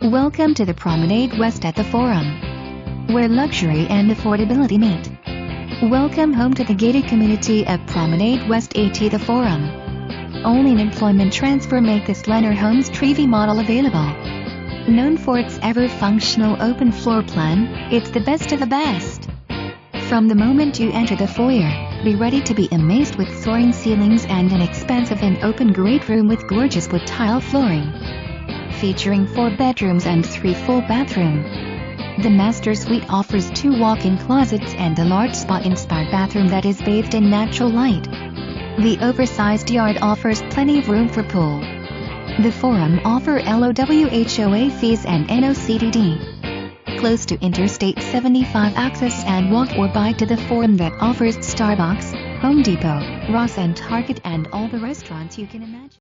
Welcome to the Promenade West at the Forum, where luxury and affordability meet. Welcome home to the gated community of Promenade West at the Forum. Only an employment transfer make this Lennar Homes Trevi model available. Known for its ever-functional open floor plan, it's the best of the best. From the moment you enter the foyer, be ready to be amazed with soaring ceilings and an expansive and open great room with gorgeous wood tile flooring. Featuring 4 bedrooms and 3 full bathrooms. The master suite offers 2 walk-in closets and a large spa-inspired bathroom that is bathed in natural light. The oversized yard offers plenty of room for pool. The Forum offer LOWHOA fees and NOCDD. Close to Interstate 75 access and walk or bike to the Forum that offers Starbucks, Home Depot, Ross and Target and all the restaurants you can imagine.